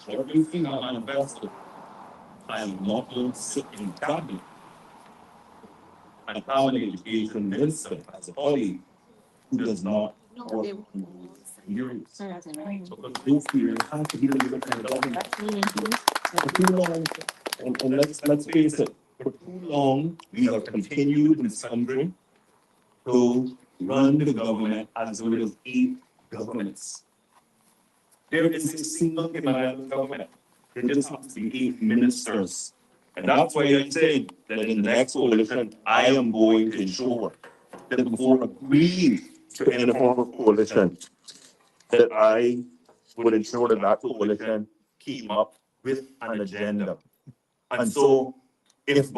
everything I invested, I am not going to sit in cabinet and have an education minister as a colleague who does not work in those areas. So for those years, have to be a little kind of government. For too long, and let's face it, for too long, we have continued in this country to run the government as though it is eight governments. There is a single command government. There just happens to be eight ministers. And that's why I said that in the next coalition, I am going to ensure that before agreeing to any form of coalition, that I would ensure that that coalition came up with an agenda. And so, if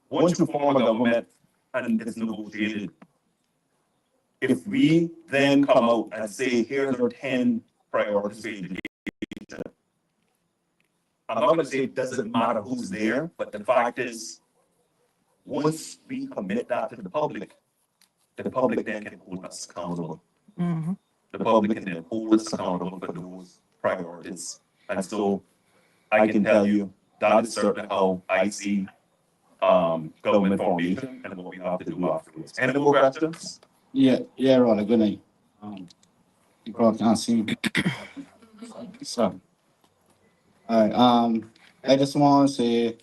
once you form a government and it's negotiated, if we then come out and say, here's our 10 priorities for education, I'm not going to say it doesn't matter who's there, but the fact is, once we commit that to the public then can hold us accountable. The public can then hold us accountable for those priorities. And so I can tell you that is certainly how I see government formation and what we have to do afterwards. Any more questions? Yeah, Rolla, good night. You probably can't see me. So, all right. I just want to say,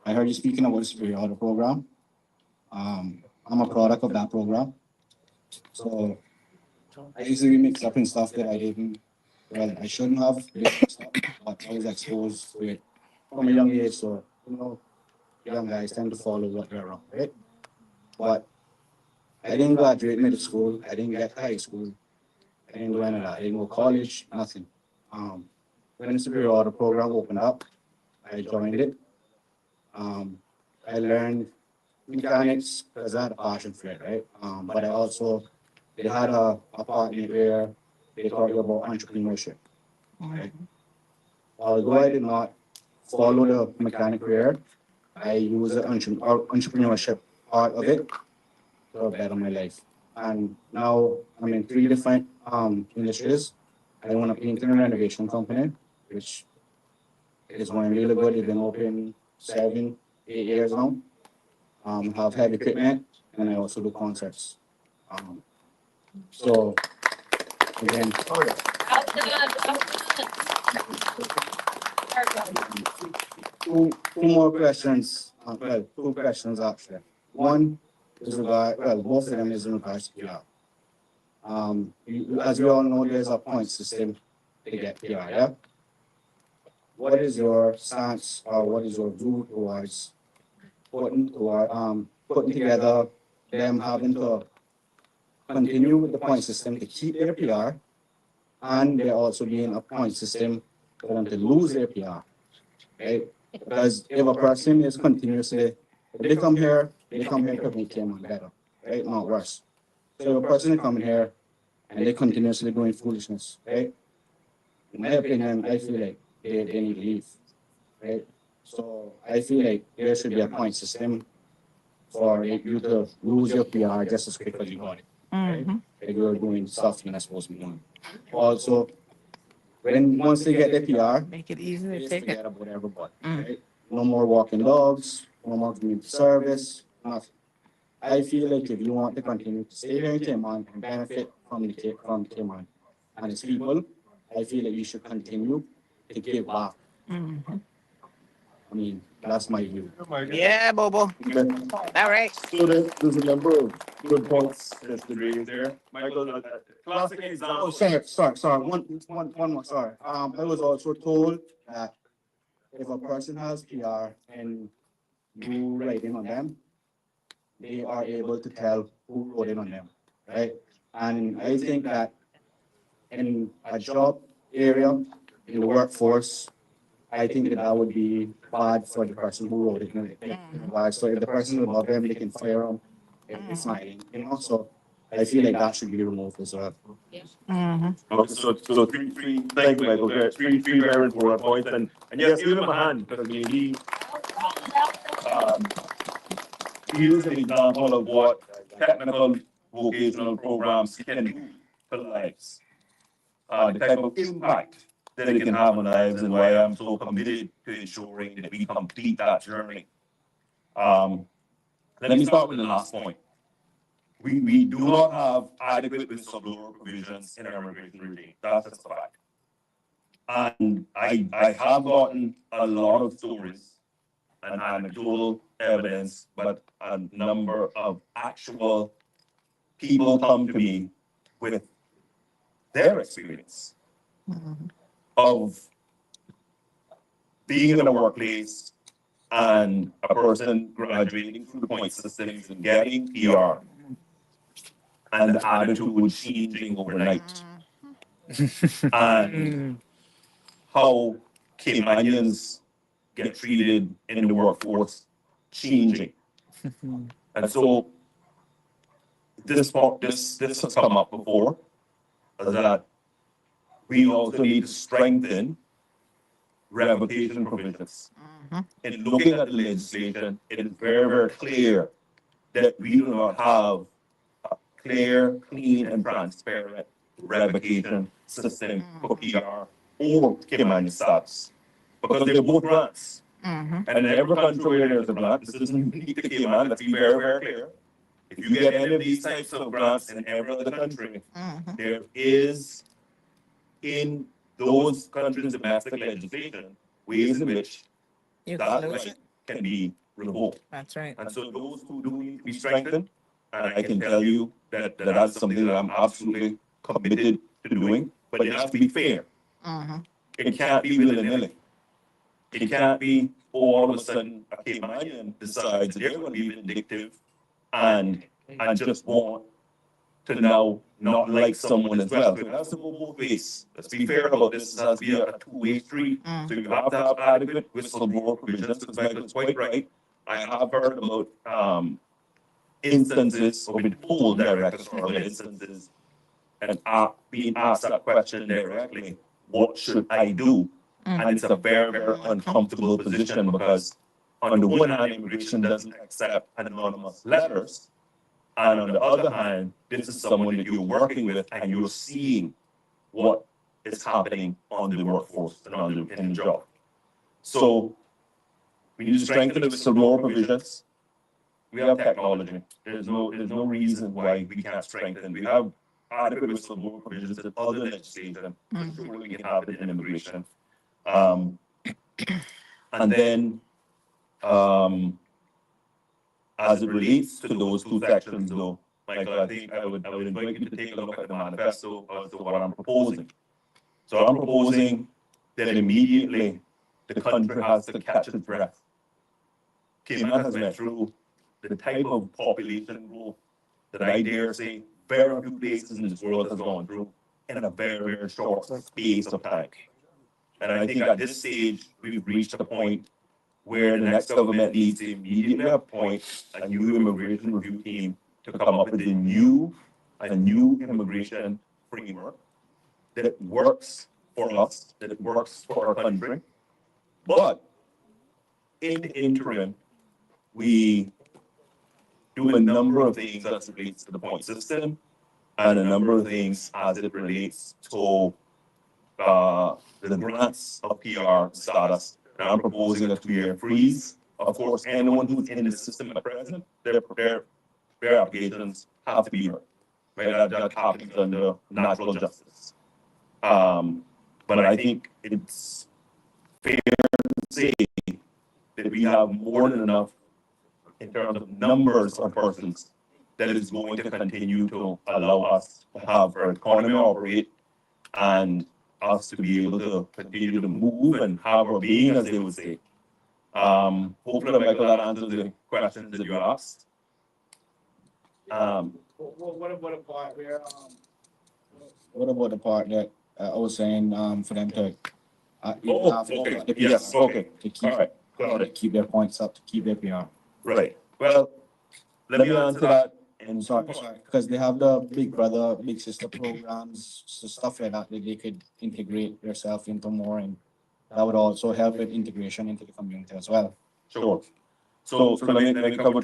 I heard you speaking about the Superior Order program. I'm a product of that program. So, I used to be mixed up in stuff that I didn't, well, I shouldn't have, but I was exposed to it from a young age. So, young guys tend to follow what they're wrong, right? But I didn't graduate middle school. I didn't get to high school. I didn't do any of that. I didn't go to college, nothing. When the Superior Order program opened up, I joined it. I learned mechanics because I had a passion for it, right? But I also, they had a part in it where they taught you about entrepreneurship, right? Although I did not follow the mechanic career, I used the entrepreneurship part of it to better my life. And now I'm in three different industries. I own a painting and renovation company, which is going really good. It's been open 7, 8 years now. Have heavy equipment, and I also do concerts. So again, two more questions. Well, two questions actually. One is both of them is in regards to PR. As we all know, there's a point system to get PR. Yeah. What is your stance or what is your view towards putting together them having to continue with the point system to keep their PR, and there also being a point system for them to lose their PR, right? Because if a person is continuously, if they come here to make them better, right? Not worse. So if a person is coming here and they continuously doing foolishness, right? In my opinion, I feel like they need to leave, right? So I feel like there should be a point system for you to lose your PR just as quick as you got it, right? Like you're doing stuff you're not supposed to be doing. Also, once they get their PR, Make it easy they to just take it. forget about everybody, right? No more walking dogs, no more community service, nothing. I feel like if you want to continue to stay here in Cayman and benefit from Cayman and its people, I feel like you should continue to give back. I mean, that's my view. Yeah, Bobo. Okay. All right. So there's a number of good points that's been raised there. Michael, classic example. Oh, sorry. One more. Sorry. I was also told that if a person has PR and you write in on them, they are able to tell who wrote in on them, right? And I think that in a job area, in the workforce, I think that would be bad for the person who wrote it. Why? So if the person is above them, they can fire them if it's lying, So I feel like that should be removed as well. Okay, so three, thank you, Michael. Three very important points. And yes, give him a hand because I mean, um, he is an example of what technical vocational programs can do for lives. The type of impact that it can have on lives and why I'm so committed to ensuring that we complete that journey. Let me start with the last point. We do not have adequate whistleblower provisions in our immigration regime. That's just a fact. And I have gotten a lot of stories and anecdotal evidence, but a number of actual people come to me with their experience of being in a workplace and a person graduating through the point systems and getting PR and the attitude changing overnight. And how Caymanians get treated in the workforce changing. And so this has come up before, is that we also need to strengthen revocation provisions. In looking at the legislation, it is very, very clear that we do not have a clear, clean, and transparent revocation system for PR or Caymanian status, because they're both grants. And in every country where there's a grant, this isn't unique to Cayman, let's be very, very clear. If you get any of these types of grants in every other country, there is in those countries' domestic legislation ways in which that right can be revoked. That's right. And so those two do need to be strengthened. And I can tell you that that's something that I'm absolutely committed to doing, but it has to be fair. It can't be willy-nilly. It can't be all of a sudden a Caymanian decides they're going to be vindictive and just want to now not like someone as well. So it has to go both ways. Let's be fair about this. This has to be a two-way street. So you have to have adequate whistleblower provisions. Because Michael's quite right. I have heard about instances, or been told directly from instances, and being asked that question directly, what should I do? And it's a very, very uncomfortable position because on the one hand, immigration doesn't accept anonymous letters. And on the other hand, this is someone that you're working with and you're seeing what is happening on the workforce and in the job. So we need to strengthen the whistleblower provisions. We have technology. There's no reason why we can't strengthen. We have adequate whistleblower provisions in other legislation. I'm sure we can have it in immigration. And then, as it relates to those two sections, though, Michael, I think I would invite you to take a look at the manifesto as to what I'm proposing. So I'm proposing that immediately the country has to catch its breath. Cayman has went through the type of population growth that I dare say very few places in this world has gone through in a very, very short space of time. And I think at this stage, we've reached a point where the next government needs to immediately appoint a new immigration review team to come up with a new immigration framework that works for us, that it works for our country. But in the interim, we do a number of things as it relates to the point system and a number of things as it relates to the grants of PR status. And I'm proposing a 2-year freeze. Of course, anyone who's in the system at present, their applications have to be heard. Right? That happens under natural justice. But I think it's fair to say that we have more than enough in terms of numbers of persons that is going to continue to allow us to have our economy operate and us to be able to continue to move and have our being, as they would say. Hopefully, Michael, that answers the questions that you asked. What about the part where what about the part that I was saying for them to Okay. Yes. Okay. to keep to keep their points up, to keep their PR. Right. Well, let me answer that. And Sorry, because they have the big brother, big sister programs, so stuff like that they could integrate themselves into more, and that would also help with integration into the community as well. Sure. So let me cover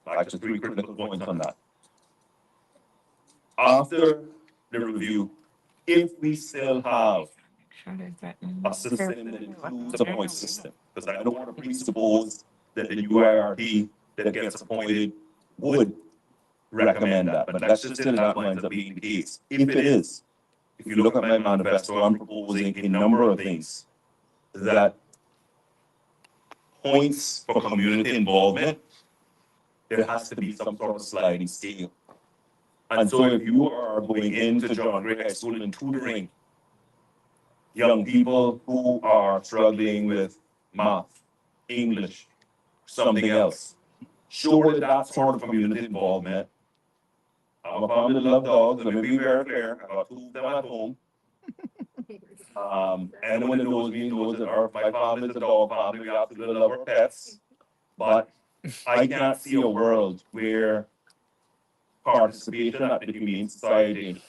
actually 3 critical points on that. After the review, if we still have a system that includes a point system. Because I don't want to presuppose that the new IRT that gets appointed would recommend that. But let's just say that winds up being the case. If it is, if you look at my manifesto, I'm proposing a number of things that points for community involvement, there has to be some sort of sliding scale. And so if you are going into John Gray High School and tutoring young people who are struggling with math, English, something else, surely that sort of community involvement. I'm a family that love dogs. Let me be very clear. I got two of them at home. Anyone that knows me knows that my family is a dog family. We absolutely love our pets. But I can't see a world where participation at the Humane Society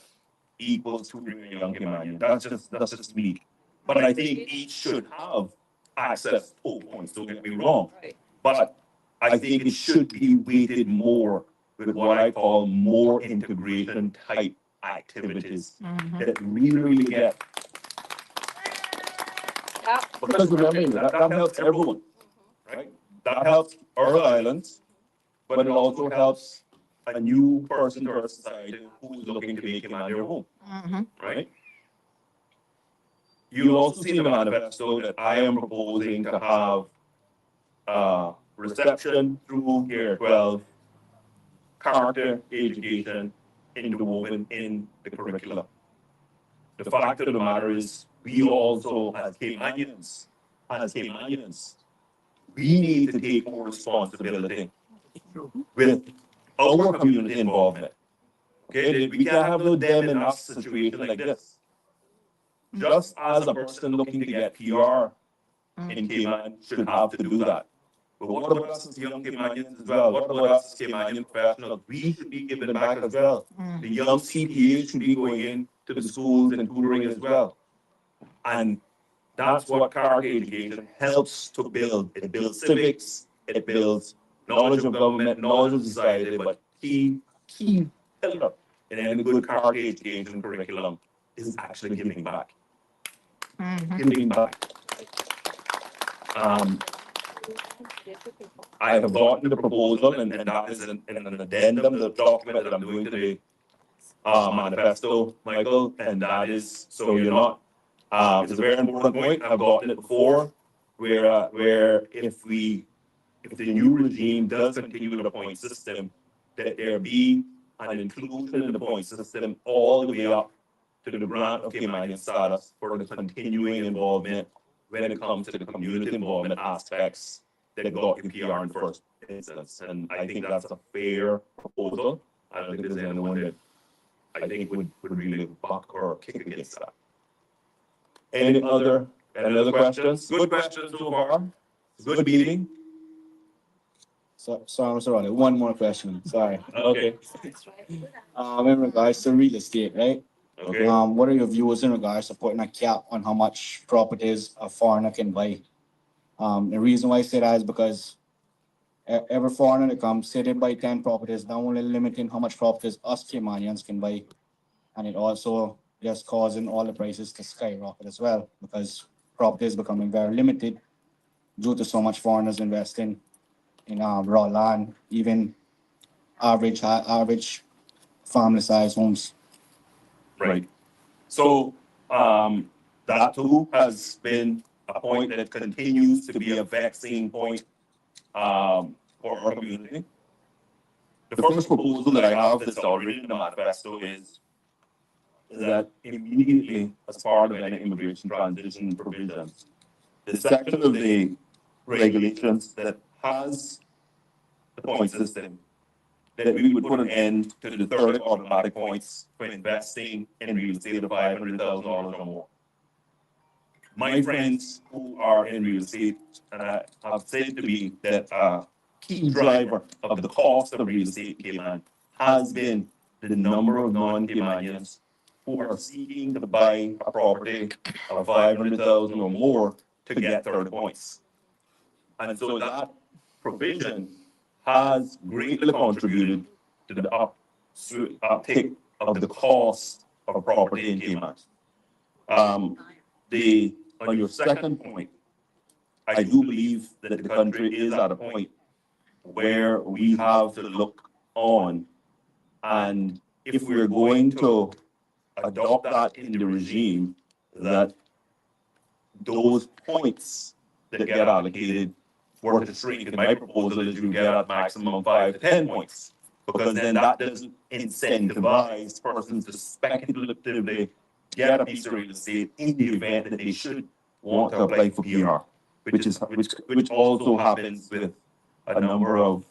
equals tutoring a young Caymanian. That's just me. But I think each should have access to points, don't get me wrong. But I think it should be weighted more with what I call more integration type activities that really get. Because remember, that helps everyone, right? That helps our islands, but it also helps a new person to our society who's looking to make him their home, right? You'll also see in the manifesto that I am proposing to have reception through Year 12, character education interwoven in the curriculum. The fact of the matter is, we also, as Caymanians, we need to take more responsibility with our community involvement. Okay, we can't have no them and us situation like this. Just as a person looking to get PR in Cayman should have to do that. But what about us as young Caymanians as well? What about us as Caymanian professionals? We should be giving back as well. The young CPAs should be going into the schools and tutoring as well. And that's what character education helps to build. It builds civics, it builds knowledge of government, knowledge of society, but key pillar in any good character education curriculum is actually giving back. Giving back. I have gotten the proposal, and that is an addendum, the document that I'm doing today, manifesto, Michael, and that is, so you're not, it's a very important point. I've gotten it before, where if the new regime does continue with the point system, that there be an inclusion in the point system all the way up to the grant of Caymanian status for the continuing involvement when it comes to the community involvement aspects that got UPR in the first instance. And I think that's a fair proposal. I don't think there's anyone that I think would really buck or kick against that. Any other questions? Good questions so far. Good meeting. So, sorry, Mr. Ronnie, one more question. Sorry. Okay. In regards to real estate, right? Okay. What are your views in regards to putting a cap on how much properties a foreigner can buy? The reason why I say that is because every foreigner that comes, say they buy 10 properties, not only limiting how much properties us Caymanians can buy, and it also just causing all the prices to skyrocket as well, because property is becoming very limited due to so much foreigners investing in raw land, even average family size homes. Right. So that too has been a point that continues to be a vexing point for our community. The first proposal that I have that's already in the manifesto is that immediately, as part of any immigration transition provisions, the section of the regulations that has the point system, that we would put an end to the 30 automatic points for investing in real estate of $500,000 or more. My friends who are in real estate have said to me that a key driver of the cost of real estate in Cayman has been the number of non-Caymanians who are seeking to buy a property of 500,000 or more to get 30 points. And so that provision has greatly contributed to the uptick of the cost of property in Cayman. On your second point, I do believe that the country is at a point where we have to look on, and if we're going to adopt that in the regime, that those points that get allocated were to shrink. And my proposal is you get at maximum 5 to 10 points, because then that doesn't incentivize persons to speculatively get a piece of real estate in the event that they should want to apply for PR, which also happens with a number of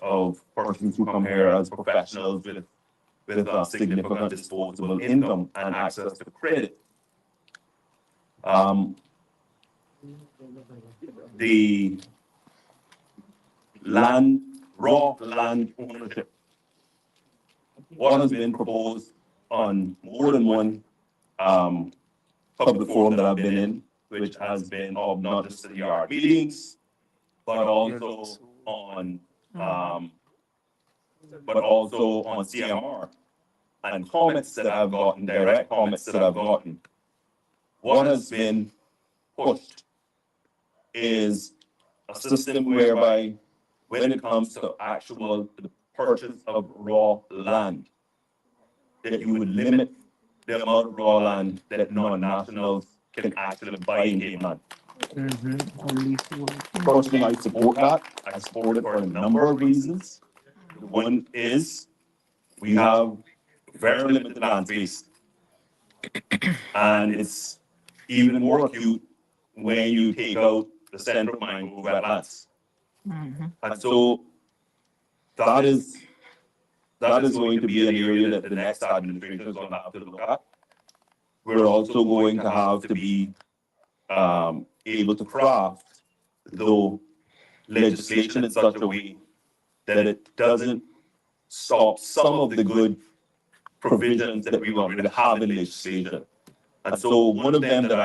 persons who come here as professionals with a significant disposable income and access to credit. The raw land ownership. What has been proposed on more than one public forum that I've been in, which has been of not just the yard meetings, but also on CMR, and comments that I've gotten, direct comments that I've gotten. What has been pushed is a system whereby, when it comes to the purchase of raw land, that you would limit the amount of raw land that non-nationals can actually buy in Cayman. Personally, I support that. I support it for a number of reasons. One is we have very limited land space, and it's even more acute when you take out the central mangrove wetlands. And so that is going to be an area that the next administration is going to have to look at. We're also going to have to be able to craft the legislation in such a way that it doesn't stop some of the good provisions that we already have in legislation. And so one of them that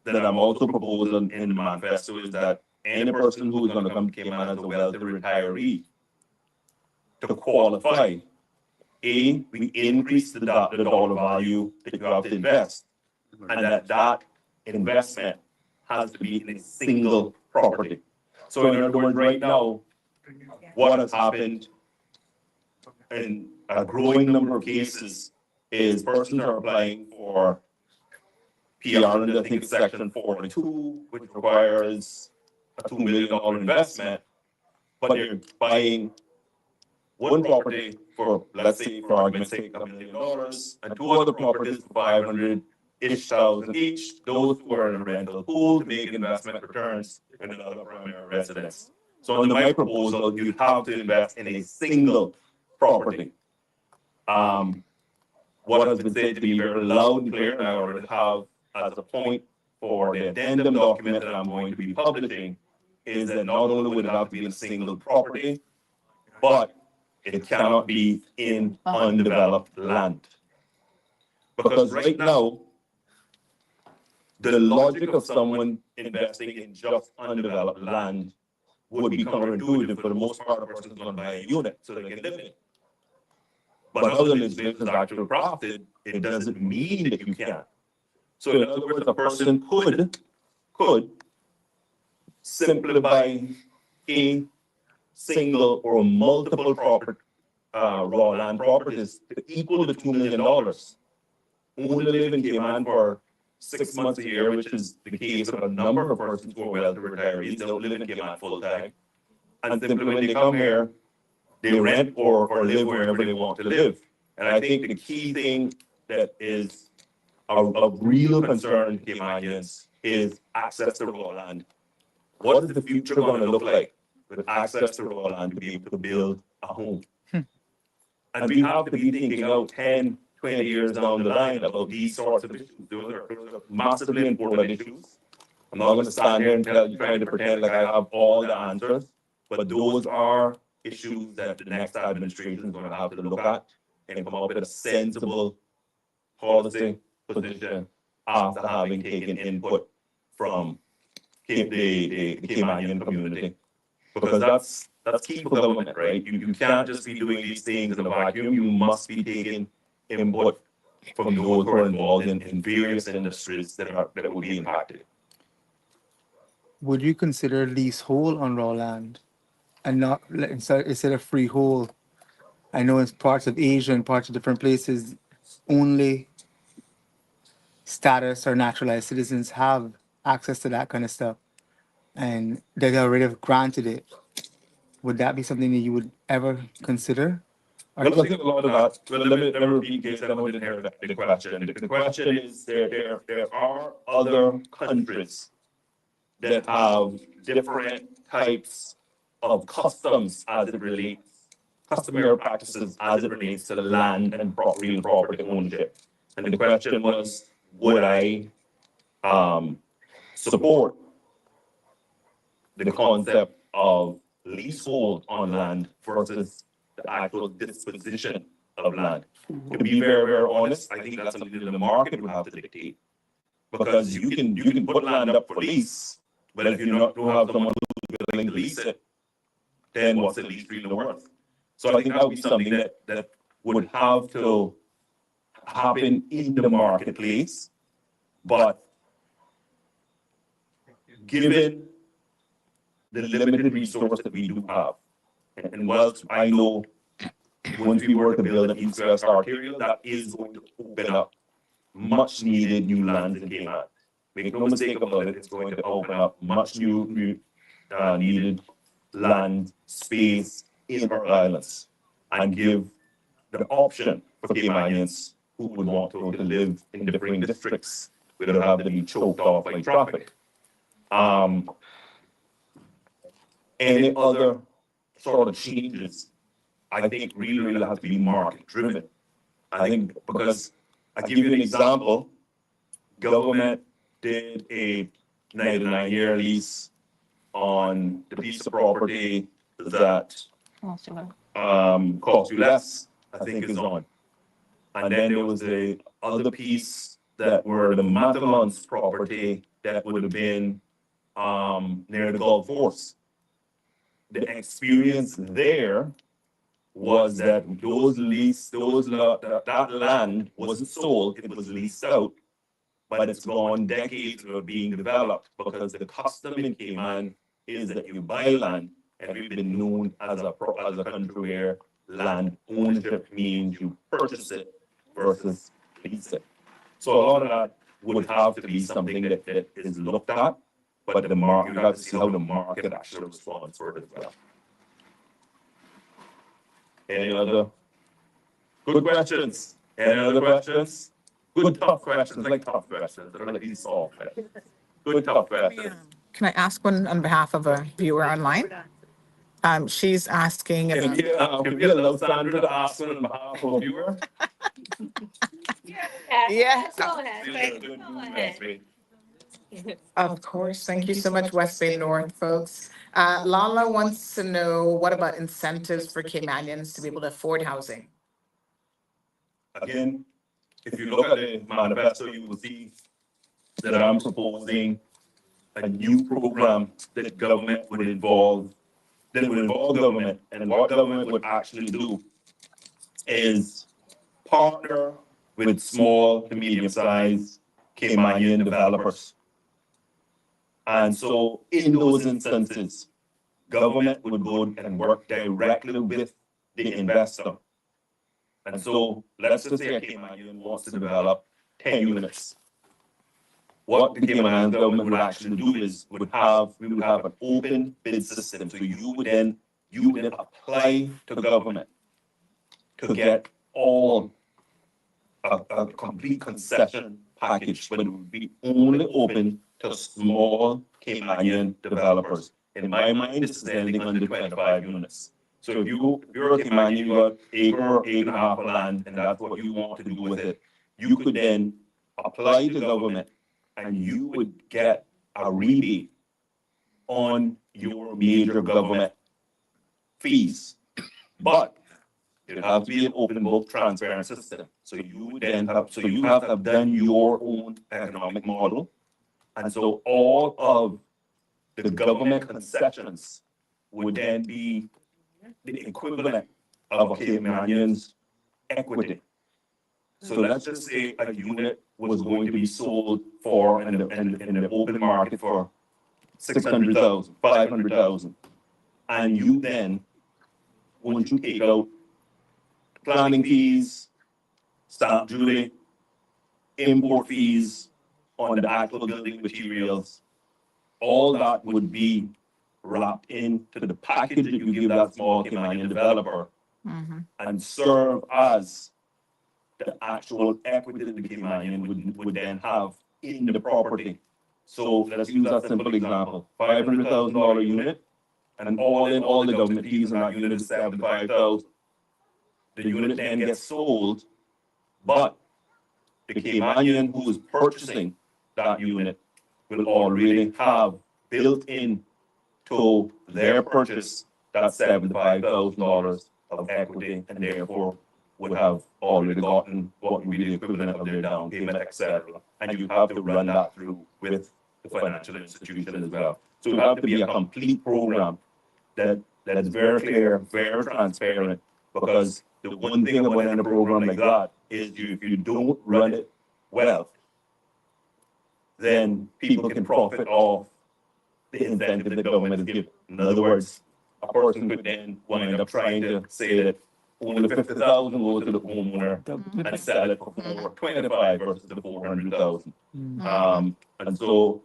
I'm also proposing in the manifesto is that any person who is going to come to Cayman as a wealthy retiree, to qualify, we increase the dollar value that you have to invest, and that investment has to be in a single property. So in other words, right now, what has happened in a growing number of cases is persons are applying for PR under, I think, Section 42, which requires a $2 million investment, but they're buying one property for, let's say, for argument's sake, $1 million, and two other properties for 500-ish thousand each. Those who are in a rental pool to make investment returns in another primary residence. So under my proposal, you have to invest in a single property. What has been said to be very loud and clear, and I already have as a point for the addendum document that I'm going to be publishing, is that not only would it have to be in a single property, but it cannot be in undeveloped land. Because right now, the logic of someone investing in just undeveloped land would be counterintuitive. For the most part, a person is going to buy a unit so they can live in it. But how the legislation is actually crafted, it doesn't mean that you can. So in other words, a person could simply buy a single or multiple raw land properties to equal the $2 million. Only live in Cayman for 6 months a year, which is the case of a number of persons who are wealthy retirees. They don't live in Cayman full time. And simply when they come here, they rent or live wherever they want to live. And I think the key thing that is a real concern to Caymanians is access to raw land. What is the future going to look like with access to raw land to be able to build a home? And we have to be thinking out 10, 20 years down the line about these sorts of issues. Those are massively important issues. I'm not going to stand here and trying to pretend like I have all the answers, but those are issues that the next administration is going to have to look at and come up with a sensible policy position after having taken input from the Caymanian community. Because that's key for government, right? You can't just be doing these things in a vacuum. You must be taking input from those who are involved in various industries that would be impacted. Would you consider leasehold on raw land and not instead of freehold? I know in parts of Asia and parts of different places, only status or naturalized citizens have access to that kind of stuff, and they already have granted it. Would that be something that you would ever consider? Well, I think a lot of that. Well, let me repeat in case anyone didn't hear the question. The question is there are other countries that have different types of customs as it relates, customary practices as it relates to the land and real property ownership. And the question was, would I support the concept of leasehold on land versus the actual disposition of land? To be very, very honest, I think that's something that the market would have to dictate. Because you can put land up for lease, but if you don't have someone who's willing to lease it, then what's the lease really worth? So I think that would be something that would have to happen in the marketplace. But given the limited resource that we do have, and whilst I know once we were to build an east-west arterial, that is going to open up much needed new lands in Cayman. Make no mistake about it, it's going to open up much new needed land space in our islands and give the option for Caymanians who would want to live in different districts without having to be choked off by traffic. Any other sort of changes, I think really has to be market driven. I think because I give you an example, government did a 99-year lease on the piece of property that cost you less, I think is on. And then there was a other piece that were the Matalon's property that would have been near the Gulf Force. The experience there was that that land wasn't sold, it was leased out, but it's gone decades of being developed because the custom in Cayman is that you buy land, and we've been known as a country where land ownership means you purchase it versus lease it. So a lot of that would have to be something that is looked at, but the market, you have to see how the market actually responds for it as well. Any other good questions? Any other questions? Good tough questions, like tough questions. They're like these soft questions. Good tough questions. Can I ask one on behalf of a viewer online? She's asking Can about. we allow Sandra to ask one on behalf of a viewer? Yeah, Go ahead. of course. Thank you so much, West Bay North folks. Lala wants to know, what about incentives for Caymanians to be able to afford housing? Again, if you look at the manifesto, you will see that I'm proposing a new program that government would involve government, and what government would actually do is partner with small to medium-sized Caymanian developers. And so in those instances, government would go and work directly with the investor. And so let's just say a Caymanian wants to develop 10 units. What the Cayman government would actually do is we would have an open bid system. So you would then apply to the government to get all a complete concession package, but it would be only open to small Caymanian developers. In my mind, this is anything under 25 units. So if you're a Caymanian, you got acre and a half of land, and that's what you want to do with it, you could then apply to government, and you would get a rebate on your major government fees. But it has to be an open book, transparent system. So you have to have done your own economic model. And so all of the government concessions would then be the equivalent of a Caymanian's equity. So let's just say a unit was going to be sold for in the open market for 600,000, 500,000. And you then, once you take out planning fees, stamp duty, import fees on the actual building materials, all that would be wrapped into the package that you give that small Caymanian developer and serve as the actual equity that the Caymanian would then have in the property. So let's use that simple example, $500,000 unit, and all the government fees on that unit is 75,000. The unit then gets sold, but the Caymanian who is purchasing that unit will already have built in to their purchase that $75,000 of equity, and therefore would have already gotten what would be the equivalent of their down payment, etc. And you have to run that through with the financial institution as well. So it have to be a complete program that is very clear, very transparent, because the one thing about any program like that is if you don't run it well, then people can profit off the incentive that the government is giving. In other words, a person could then wind up trying to say that only 50,000 goes to the homeowner and sell it for 425 versus the 400,000. And so,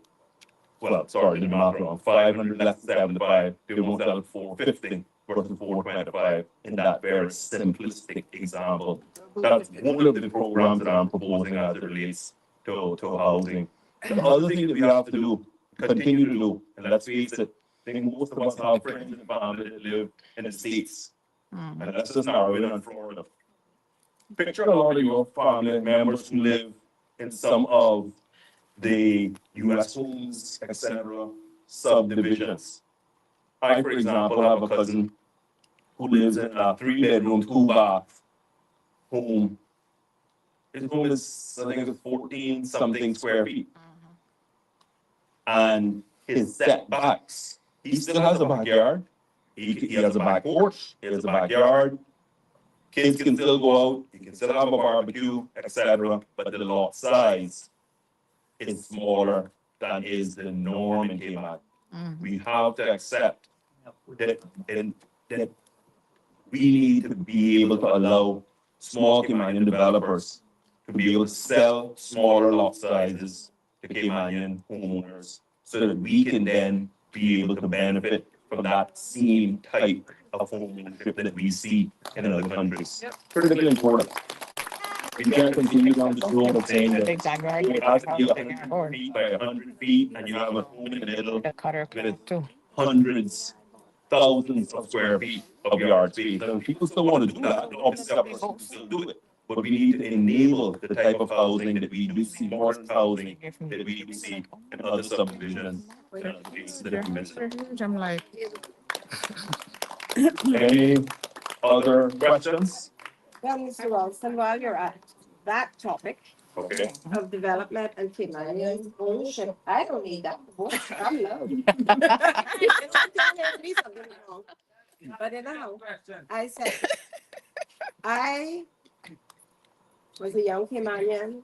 well, sorry, the math wrong. 500 less than 75, they won't sell it 450 versus 425 in that very simplistic example. That's one of the programs that I'm proposing as it relates to housing. The other thing that we have to do, continue to do, and let's face it, I think most of us have friends and family that live in the States. And let's just narrow it on Florida. Picture a lot of your family members who live in some of the US homes, etc., subdivisions. I, for example, have a cousin who lives in a 3-bedroom, 2-bath home. His home is, I think it's 14 something square feet. And his setbacks, he still has a backyard. He has a back porch, he has a backyard. Kids can still go out, he can still have a barbecue, etc. But the lot size is smaller than is the norm in Cayman. We have to accept that we need to be able to allow small Caymanian developers to be able to sell smaller lot sizes to Caymanian homeowners so that we can then be able to benefit from that same type of homeownership that we see in other countries. Critically important. We can't continue down this road of saying that it has to be 100 feet by 100 feet and you have a home in the middle with hundreds, thousands of square feet of yard space. And people still want to do that, obviously that person can still do it. But we need to enable the type of housing that we do see, modern housing that we do see in other subdivisions and other places that we mentioned. I'm like, Any other questions? Well, Mr. Rolston, while you're at that topic Okay. of development and Caymanian ownership, I don't need that. I'm low. But anyhow, I said, I was a young Caymanian.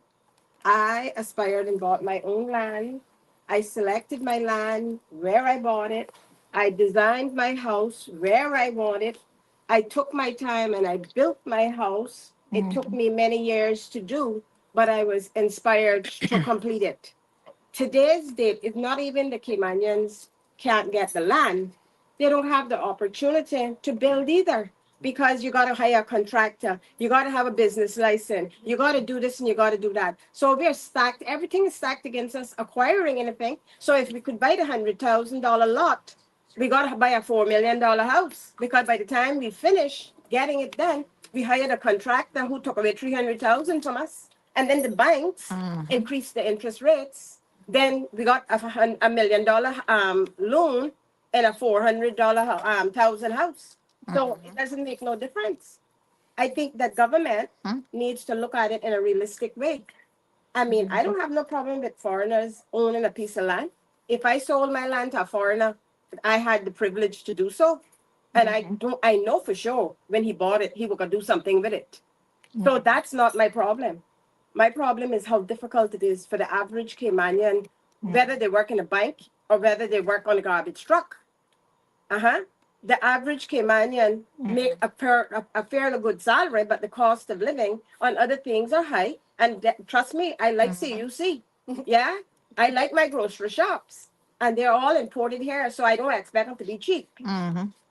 I aspired and bought my own land. I selected my land where I bought it. I designed my house where I wanted. I took my time and I built my house. It took me many years to do, but I was inspired to complete it. Today's date is not even the Caymanians can't get the land. They don't have the opportunity to build either because you got to hire a contractor. You got to have a business license. You got to do this and you got to do that. So we're stacked. Everything is stacked against us acquiring anything. So if we could buy the $100,000 lot, we got to buy a $4 million house because by the time we finish getting it done, we hired a contractor who took away $300,000 from us. And then the banks increased the interest rates. Then we got a $1 million loan and a $400,000 house. So it doesn't make no difference. I think that government needs to look at it in a realistic way. I mean, I don't have no problem with foreigners owning a piece of land. If I sold my land to a foreigner, I had the privilege to do so. And I know for sure when he bought it, he was gonna do something with it. So that's not my problem. My problem is how difficult it is for the average Caymanian, whether they work in a bank or whether they work on a garbage truck. The average Caymanian make a fairly good salary, but the cost of living on other things are high. And trust me, I like CUC. Yeah, I like my grocery shops, and they're all imported here, so I don't expect them to be cheap.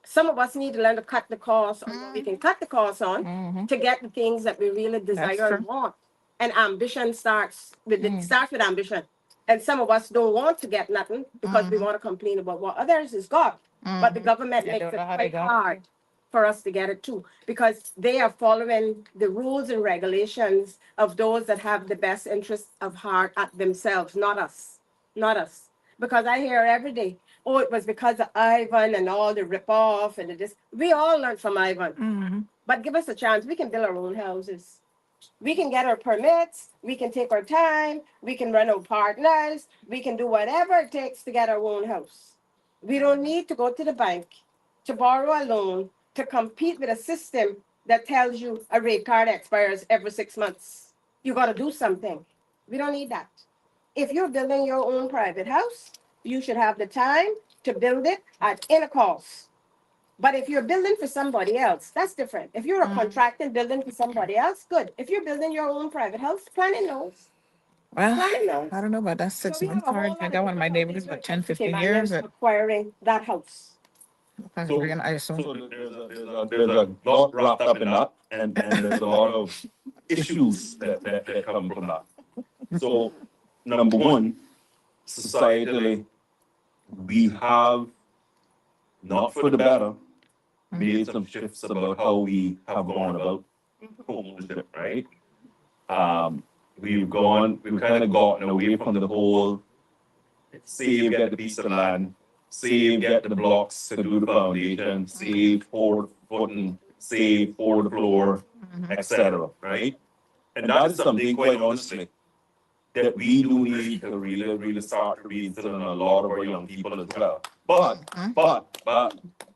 Some of us need to learn to cut the costs on what we can cut the costs on to get the things that we really desire and want. And ambition starts with ambition. And some of us don't want to get nothing because we want to complain about what others has got. But the government makes it quite hard for us to get it too, because they are following the rules and regulations of those that have the best interests of heart at themselves, not us. Not us. Because I hear every day, oh, it was because of Ivan and all the rip-off and the this. We all learned from Ivan. But give us a chance. We can build our own houses. We can get our permits. We can take our time. We can run our partners. We can do whatever it takes to get our own house. We don't need to go to the bank to borrow a loan to compete with a system that tells you a rate card expires every 6 months. You got to do something. We don't need that. If you're building your own private house, you should have the time to build it at any cost. But if you're building for somebody else, that's different. If you're a contractor building for somebody else, good. If you're building your own private house, planning those. Well, Planning those. I don't know about that So 6 we have month a whole card. lot I of got one of my neighbors difficulties about 10, when it comes to 15 years. Caymanians acquiring that house. I So, assume. so there's a lot wrapped up in that, and there's a lot of issues that come from that. So, number one, societally, we have, not for the better, made some shifts about how we have gone about homeownership, right? We've kind of gotten away from the whole save, get the piece of land, save, get the blocks to do the foundation, save for the footing, save for the floor, etc. Right? And that is something, quite honestly, that we do need to really start to reinstill in a lot of our young people as well.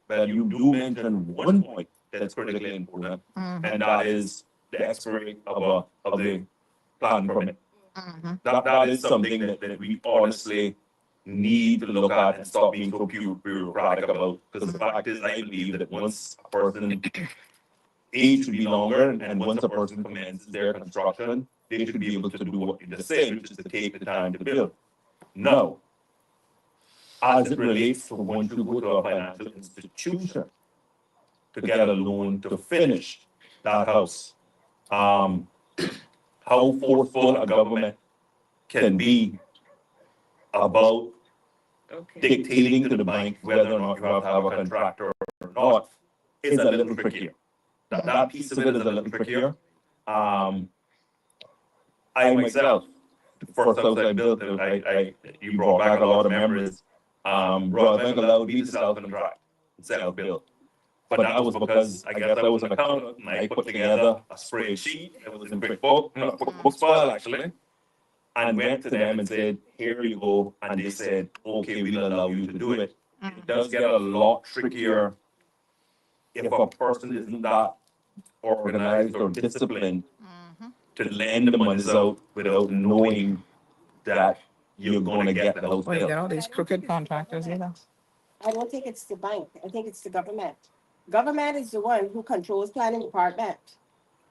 But you do mention one point that's critically important, and that is the expiry of the plan permit. That is something that we honestly need to look at and stop being so bureaucratic about. Because the fact is, I believe that once a person age should be longer, and once a person commences their construction, they should be able to do what you just said, which is to take the time to build. Now, as it relates to once you go to a financial institution to get a loan to finish that house, how forceful a government can be about dictating to the bank whether or not you have to have a contractor or not is a little trickier. That piece of it is a little trickier. I myself, the first house I built, you brought back a lot of memories. Brought back allowed me to self-contract, self-build. But that was because I guess I was an accountant and I put together a spreadsheet. It was in QuickBooks file actually, and went to them and said, "Here you go." And they said, "Okay, we'll allow you to do it." It does get a lot trickier if a person isn't that organized or disciplined to lend the money out without knowing that you're going to get the house Well, you built. got all these crooked contractors, you know. I don't think it's the bank. I think it's the government. Government is the one who controls planning department.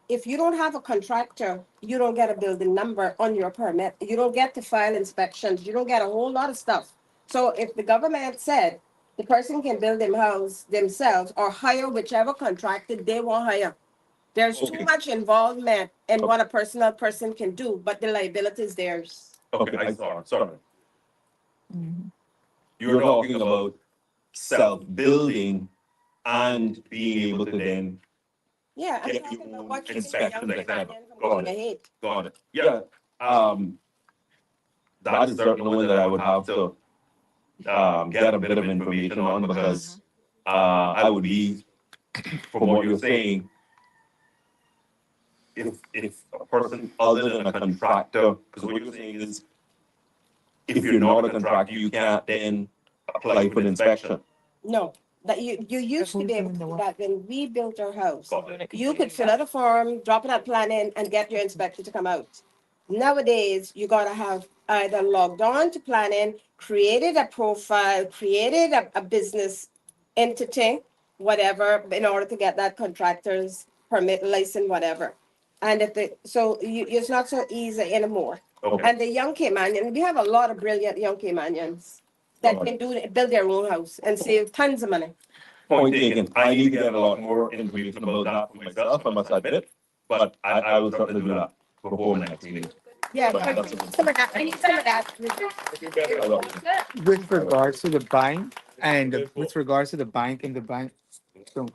If you don't have a contractor, you don't get a building number on your permit. You don't get to file inspections. You don't get a whole lot of stuff. So if the government said the person can build them house themselves or hire whichever contractor they want hire, there's too much involvement in what a personal person can do, but the liability is theirs. Okay, sorry. You're talking about self-building and being able to then Yeah, I'm get talking your about own what you inspections, etc. from Got going it. ahead. Got it. Yeah. That is certainly one that I would have to get a bit of information on, because I would be, from what you're saying, if a person other than a contractor, because what you're saying is, if you're not a contractor, you can't then apply for the inspection. No, that you used to who's be able doing to the do work? that when we built our house. Got it. You could fill out a form, drop it at plan in, and get your inspector to come out. Nowadays, you gotta have either logged on to planning, created a profile, created a business entity, whatever, in order to get that contractor's permit, license, whatever. And it's not so easy anymore. Okay. And the young Caymanian, we have a lot of brilliant young Caymanians that can build their own house and save tons of money. Point taken. I need to get a lot more information about that for myself, I must admit. But I will certainly do that before my next meeting. Yeah, But but that's- some of that, I need some of that. I will. With regards to the bank and with regards to the bank and the bank, so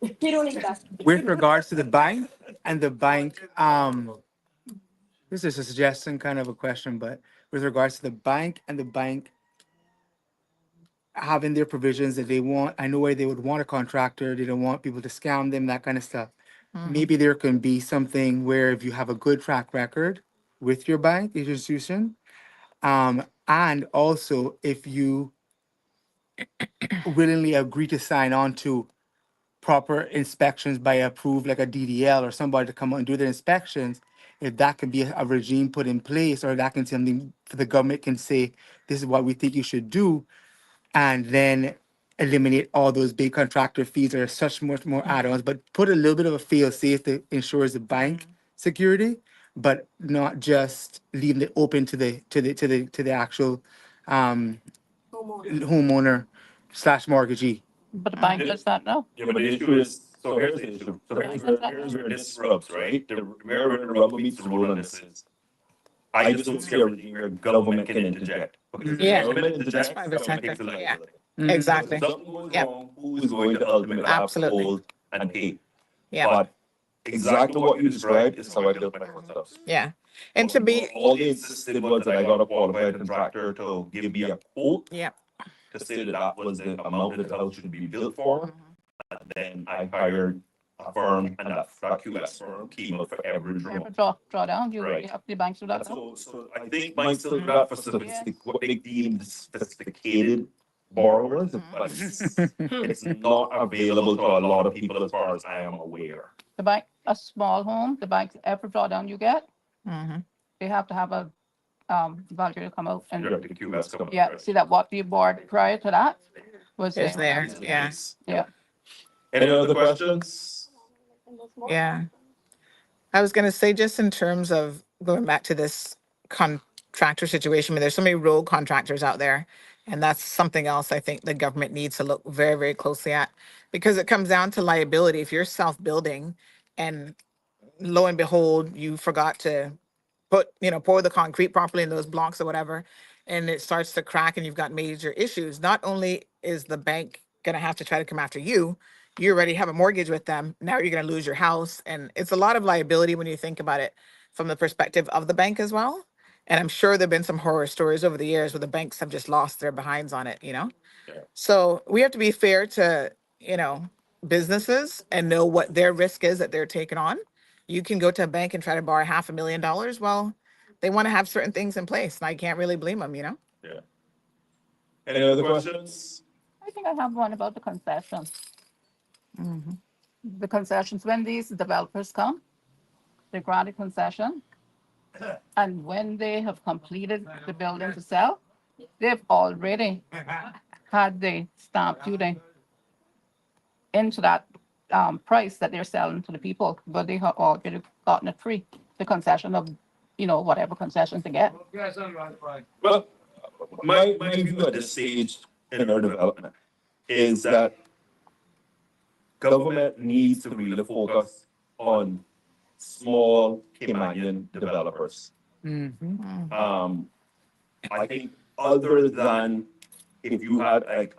You don't need that. with regards to the bank and the bank, this is a suggestion, kind of a question, but with regards to the bank and the bank having their provisions that they want, I know where they would want a contractor, they don't want people to scam them, that kind of stuff. Maybe there can be something where if you have a good track record with your bank, your institution, and also if you willingly agree to sign on to proper inspections by approved, like a DDL or somebody to come out and do the inspections, if that can be a regime put in place, or that can something the government can say, this is what we think you should do, and then eliminate all those big contractor fees or such much more add-ons, but put a little bit of a fail safe that ensures the bank security, but not just leaving it open to the actual homeowner slash mortgagee. But the bank does not know. Yeah, but the issue is, so here's the issue. So here's where this rubs, right? Where the rubber meets the road on this is. I just don't see a regime where government can interject. Because if Yeah. government interjects, Private government sector, takes the yeah. liability. Exactly. If something goes Yep. wrong, who is going to ultimately have to Absolutely. hold and pay? Yeah, But exactly what you described is how I built my first house. yeah. And to be, All they insisted was that I got a qualified contractor to give me a quote yeah, to say that that was the amount that the house should be built for. And then I hired a firm, and that QS firm came out for every Ever drawing. draw down, you Right. have the banks do that. So I think mine still do that for what they deem sophisticated borrowers, but it's not available to a lot of people as far as I am aware. The bank, a small home, the banks, every drawdown you get, mhm. they have to have a valuer to come out and, Direct to QS company, yeah, right? see that what you bought prior to that was Is there, Is the yeah, case. Yeah. Any other questions? yeah. I was gonna say, just in terms of going back to this contractor situation, I mean, there's so many road contractors out there. And that's something else I think the government needs to look very, very closely at, because it comes down to liability. If you're self-building and lo and behold, you forgot to pour the concrete properly in those blocks or whatever, and it starts to crack and you've got major issues. Not only is the bank gonna have to try to come after you, you already have a mortgage with them. Now you're gonna lose your house. And it's a lot of liability when you think about it from the perspective of the bank as well. And I'm sure there've been some horror stories over the years where the banks have just lost their behinds on it. Yeah. So we have to be fair to, businesses and know what their risk is that they're taking on. You can go to a bank and try to borrow $500,000. Well, they want to have certain things in place, and I can't really blame them. Yeah. Any other questions? I think I have one about the concessions. Mhm. The concessions, when these developers come, they grant a concession. And when they have completed the building to sell, they've already had the stamp duty into that price that they're selling to the people, but they have already gotten it free, the concession of, whatever concessions they get. Well, my view at this stage in our development is that government needs to really focus on small Caymanian developers. I think other than if you had like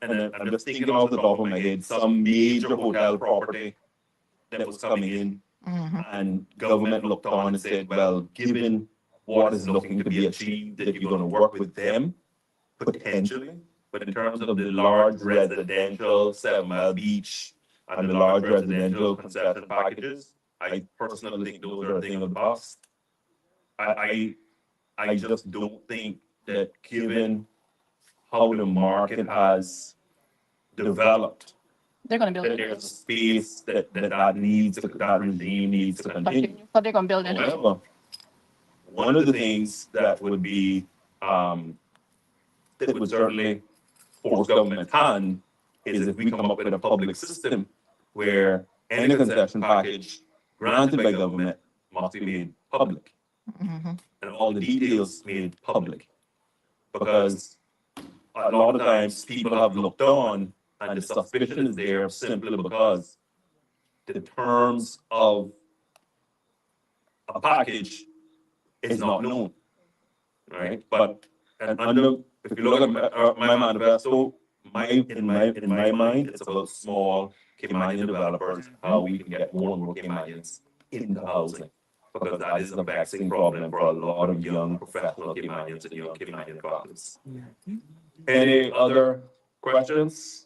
and I'm just thinking off the top of my head, some major hotel property that was coming in, and government looked on and said, well, given what is looking to be achieved, that you're going to work with them potentially. But in terms of the large residential 7 Mile Beach and the large residential concession packages, I personally think those are a thing of the past. I just don't think that given how the market has developed, They're gonna build that it. there's a space that needs to, that regime needs to continue. So they're gonna build it. However, one of the things that would be, that would certainly force government hand is if we come up with a public system where any concession package granted by government must be made public and all the details made public. Because a lot of times people have looked on and the suspicion is there simply because the terms of a package is not known, right? But and under, if you look at my manifesto, in my mind, it's about small Caymanian developers, how we can get more and more Caymanians into housing, because that is a vexing problem for a lot of young professional Caymanians and young Caymanian families. Any other questions?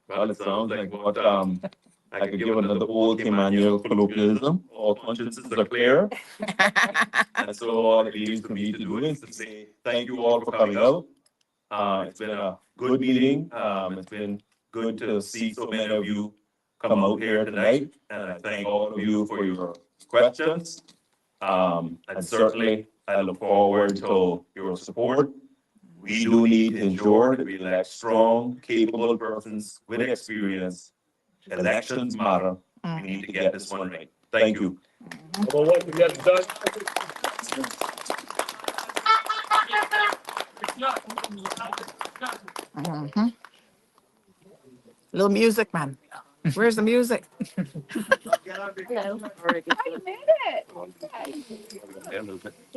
Well, it sounds like what I could give another old Caymanian colloquialism. All consciences are clear. And so all it leaves for me to do is to say thank you all for coming out. It's been a good meeting. It's been good to see so many of you come out here tonight. And I thank all of you for your questions. And certainly I look forward to your support. We do need to ensure that we elect strong, capable persons with experience. Elections matter. We need to get this one right. Thank you. Well, what we get done. Mhm. Little music, man. Where's the music? Hello. I made it.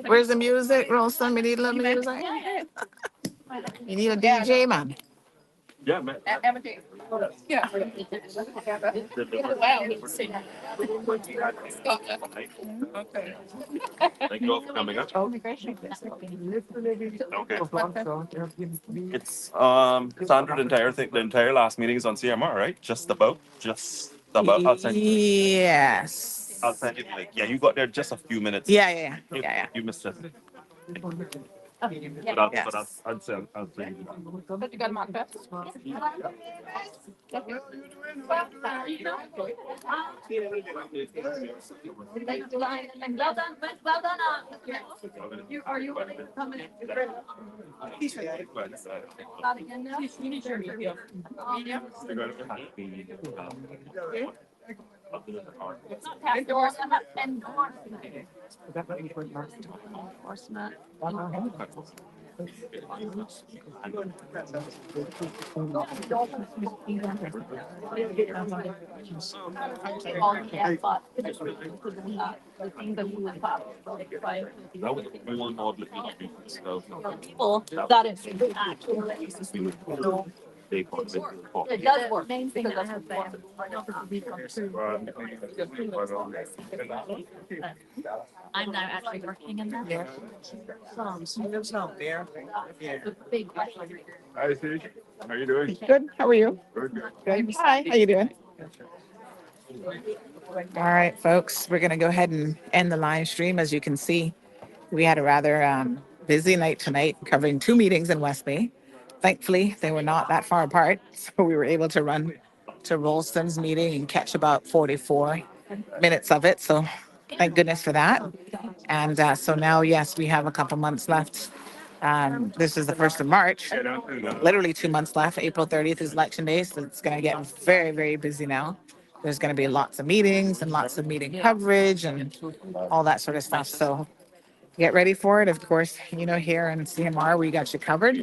Where's the music, Rolston? We need a little music. You need a DJ, man. Yeah, man. Yeah. Thank you all for coming up. Okay. It's standard entire thing. The entire last meeting is on CMR, right? Just about. I'll send you. Yes. I'll send you the link. Yeah, you got there just a few minutes. Yeah. You missed it. Yes. I'll send you. But you got them on first. Well done. Are you coming? Not again now? Not task force, I'm not enforcement. All the gas spots. The things that we would pop. That was one mod so People that is actually. It does work. Main thing that I have been. I'm now actually working in that. The big question. Hi, Steve. How are you doing? Good. How are you? Good. Good. Hi. How you doing? All right, folks. We're gonna go ahead and end the live stream. As you can see, we had a rather busy night tonight, covering 2 meetings in West Bay. Thankfully, they were not that far apart, so we were able to run to Rolston's meeting and catch about 44 minutes of it. So thank goodness for that. And so now, yes, we have a couple months left. This is the 1st of March, literally 2 months left. April 30th is election day, so it's going to get very, very busy now. There's going to be lots of meetings and lots of meeting coverage and all that sort of stuff. So get ready for it. Of course, here in CMR, we got you covered.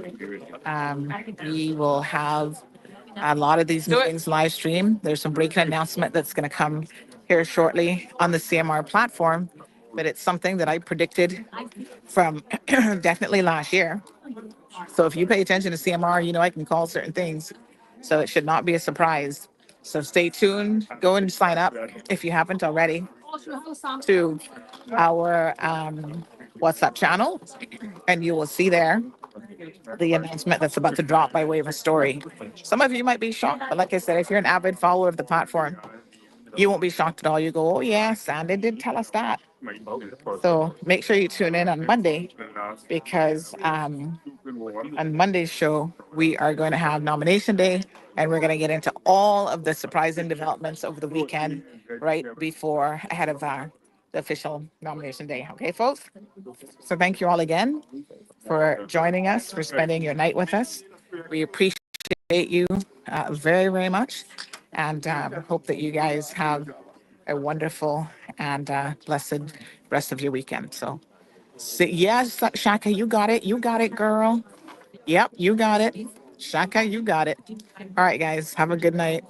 We will have a lot of these meetings live stream. There's some breaking announcement that's going to come here shortly on the CMR platform, but it's something that I predicted from definitely last year. So if you pay attention to CMR, I can call certain things. So it should not be a surprise. So stay tuned. Go and sign up if you haven't already to our WhatsApp channel, and you will see there the announcement that's about to drop by way of a story. Some of you might be shocked, but like I said, if you're an avid follower of the platform, you won't be shocked at all. You go, oh yeah, Sandy did tell us that. So make sure you tune in on Monday because on Monday's show, we are going to have nomination day and we're going to get into all of the surprising developments over the weekend, right before, ahead of the official nomination day. Okay, folks? So thank you all again for joining us, for spending your night with us. We appreciate you very, very much, and hope that you guys have a wonderful and blessed rest of your weekend. So, yes, Shaka, you got it. You got it, girl. Yep, you got it. Shaka, you got it. All right, guys, have a good night.